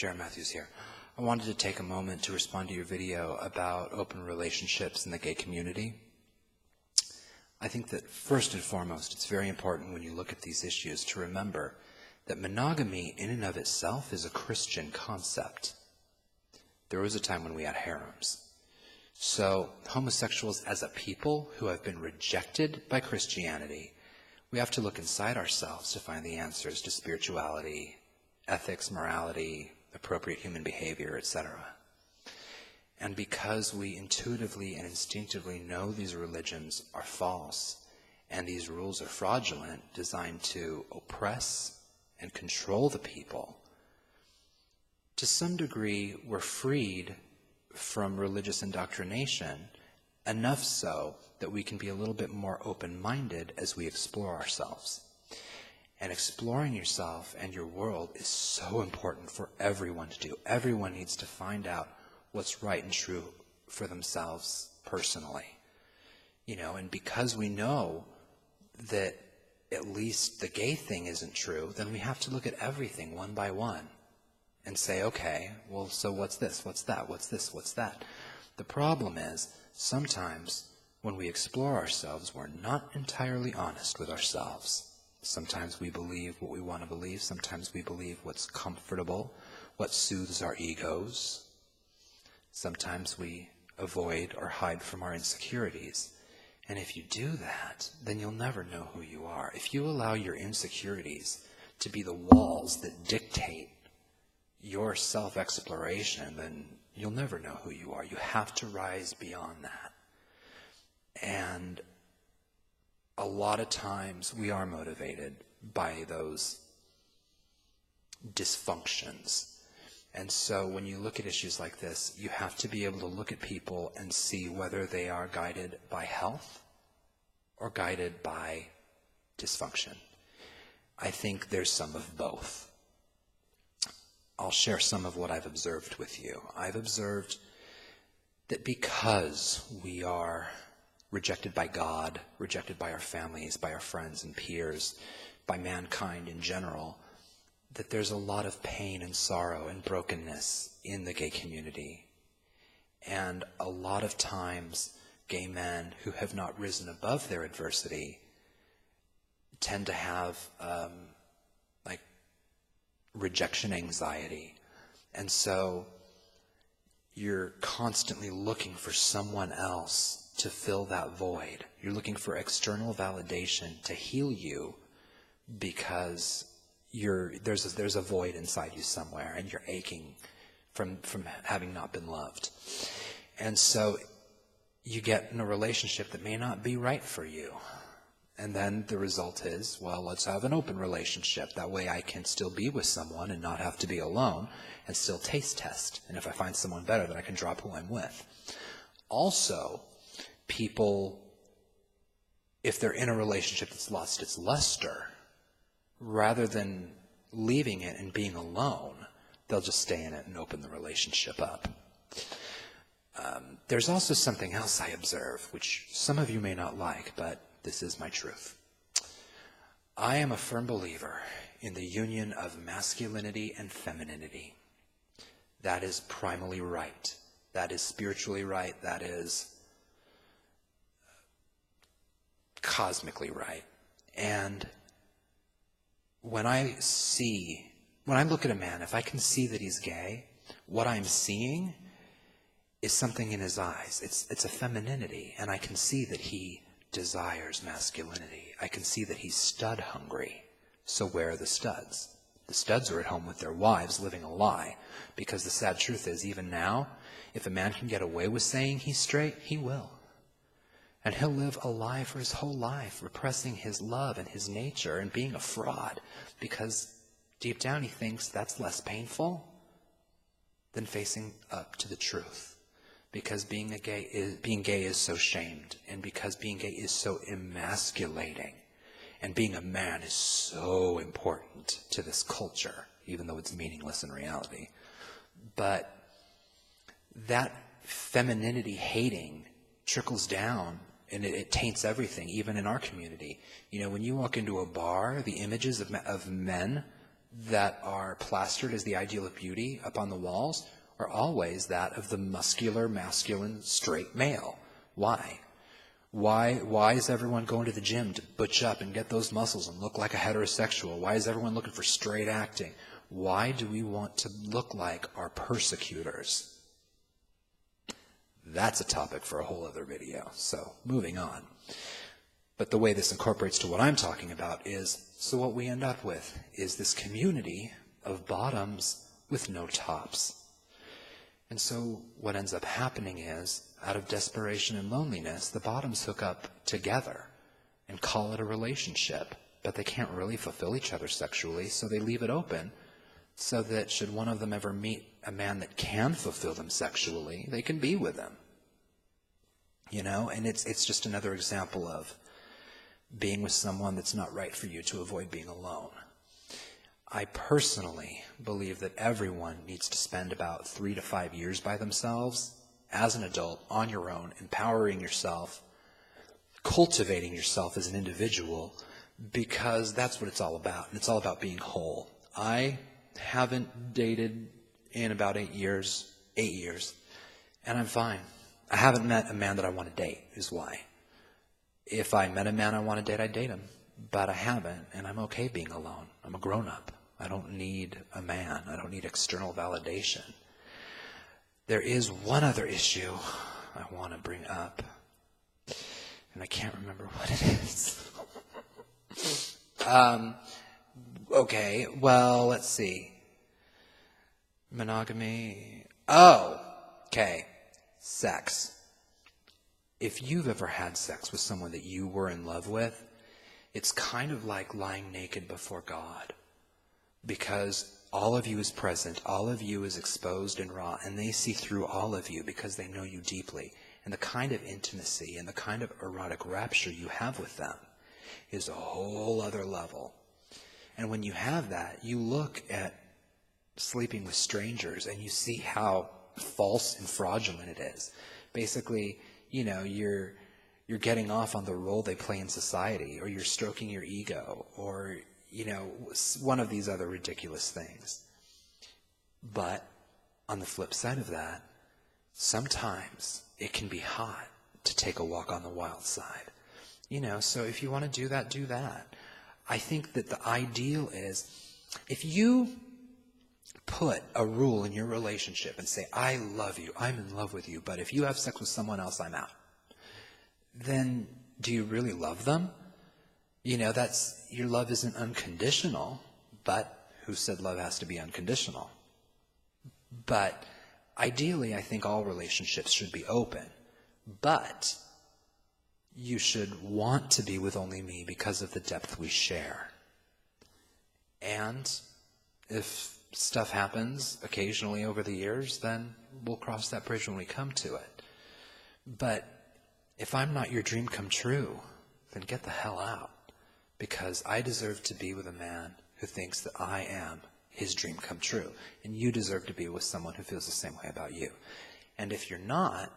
Jara here. I wanted to take a moment to respond to your video about open relationships in the gay community. I think that first and foremost, it's very important when you look at these issues to remember that monogamy in and of itself is a Christian concept. There was a time when we had harems. So homosexuals as a people who have been rejected by Christianity, we have to look inside ourselves to find the answers to spirituality, ethics, morality, appropriate human behavior, etc. And because we intuitively and instinctively know these religions are false and these rules are fraudulent, designed to oppress and control the people, to some degree we're freed from religious indoctrination, enough so that we can be a little bit more open-minded as we explore ourselves. And exploring yourself and your world is so important for everyone to do. Everyone needs to find out what's right and true for themselves personally. And because we know that at least the gay thing isn't true, then we have to look at everything one by one and say, okay, well, so what's this? What's that? What's this? What's that? The problem is, sometimes when we explore ourselves, we're not entirely honest with ourselves. Sometimes we believe what we want to believe. Sometimes we believe what's comfortable, what soothes our egos. Sometimes we avoid or hide from our insecurities. And if you do that, then you'll never know who you are. If you allow your insecurities to be the walls that dictate your self-exploration, then you'll never know who you are. You have to rise beyond that. And a lot of times we are motivated by those dysfunctions. And so when you look at issues like this, you have to be able to look at people and see whether they are guided by health or guided by dysfunction. I think there's some of both. I'll share some of what I've observed with you. I've observed that because we are rejected by God, rejected by our families, by our friends and peers, by mankind in general, that there's a lot of pain and sorrow and brokenness in the gay community. And a lot of times, gay men who have not risen above their adversity tend to have rejection anxiety. And so you're constantly looking for someone else to fill that void. You're looking for external validation to heal you because there's a void inside you somewhere and you're aching from having not been loved. And so you get in a relationship that may not be right for you. And then the result is, well, let's have an open relationship. That way I can still be with someone and not have to be alone and still taste test. And if I find someone better, then I can drop who I'm with. Also, people, if they're in a relationship that's lost its luster, rather than leaving it and being alone, they'll just stay in it and open the relationship up. There's also something else I observe, which some of you may not like, but this is my truth. I am a firm believer in the union of masculinity and femininity. That is primally right. That is spiritually right. That is cosmically right. And when I look at a man, if I can see that he's gay, what I'm seeing is something in his eyes. It's a femininity, and I can see that he desires masculinity. I can see that he's stud hungry. So where are the studs? The studs are at home with their wives living a lie, because the sad truth is, even now, if a man can get away with saying he's straight, he will. And he'll live a lie for his whole life, repressing his love and his nature and being a fraud, because deep down he thinks that's less painful than facing up to the truth. Because being gay is so shamed, and because being gay is so emasculating, and being a man is so important to this culture, even though it's meaningless in reality. But that femininity hating trickles down, and it taints everything, even in our community. When you walk into a bar, the images of men that are plastered as the ideal of beauty up on the walls are always that of the muscular, masculine, straight male. Why? Why is everyone going to the gym to butch up and get those muscles and look like a heterosexual? Why is everyone looking for straight acting? Why do we want to look like our persecutors? That's a topic for a whole other video, so moving on. But the way this incorporates to what I'm talking about is, so what we end up with is this community of bottoms with no tops. And so what ends up happening is, out of desperation and loneliness, the bottoms hook up together and call it a relationship, but they can't really fulfill each other sexually, so they leave it open so that should one of them ever meet a man that can fulfill them sexually, they can be with him. You know, and it's just another example of being with someone that's not right for you to avoid being alone. I personally believe that everyone needs to spend about 3 to 5 years by themselves as an adult, on your own, empowering yourself, cultivating yourself as an individual, because that's what it's all about. And it's all about being whole. I haven't dated in about 8 years, and I'm fine. I haven't met a man that I want to date, is why. If I met a man I want to date, I'd date him. But I haven't, and I'm okay being alone. I'm a grown-up. I don't need a man. I don't need external validation. There is one other issue I want to bring up, and I can't remember what it is. Okay, well, let's see. Monogamy. Oh, okay. Sex. If you've ever had sex with someone that you were in love with, it's kind of like lying naked before God, because all of you is present, all of you is exposed and raw, and they see through all of you because they know you deeply. And the kind of intimacy and the kind of erotic rapture you have with them is a whole other level. And when you have that, you look at sleeping with strangers and you see how false and fraudulent it is. Basically, you know, you're getting off on the role they play in society, or you're stroking your ego, or, you know, one of these other ridiculous things. But on the flip side of that, sometimes it can be hot to take a walk on the wild side. You know, so if you want to do that, do that. I think that the ideal is, if you put a rule in your relationship and say, I love you, I'm in love with you, but if you have sex with someone else, I'm out, then do you really love them? You know, your love isn't unconditional, but who said love has to be unconditional? But ideally, I think all relationships should be open, but you should want to be with only me because of the depth we share. And if stuff happens occasionally over the years, then we'll cross that bridge when we come to it. But if I'm not your dream come true, then get the hell out. Because I deserve to be with a man who thinks that I am his dream come true. And you deserve to be with someone who feels the same way about you. And if you're not,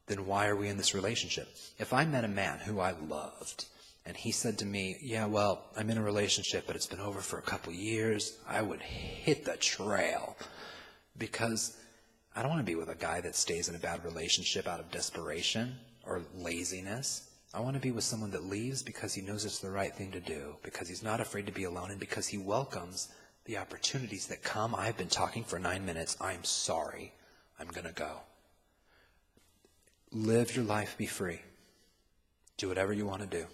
then why are we in this relationship? If I met a man who I loved, and he said to me, yeah, well, I'm in a relationship, but it's been over for a couple years, I would hit the trail. Because I don't want to be with a guy that stays in a bad relationship out of desperation or laziness. I want to be with someone that leaves because he knows it's the right thing to do, because he's not afraid to be alone, and because he welcomes the opportunities that come. I've been talking for 9 minutes. I'm sorry. I'm going to go. Live your life, be free. Do whatever you want to do.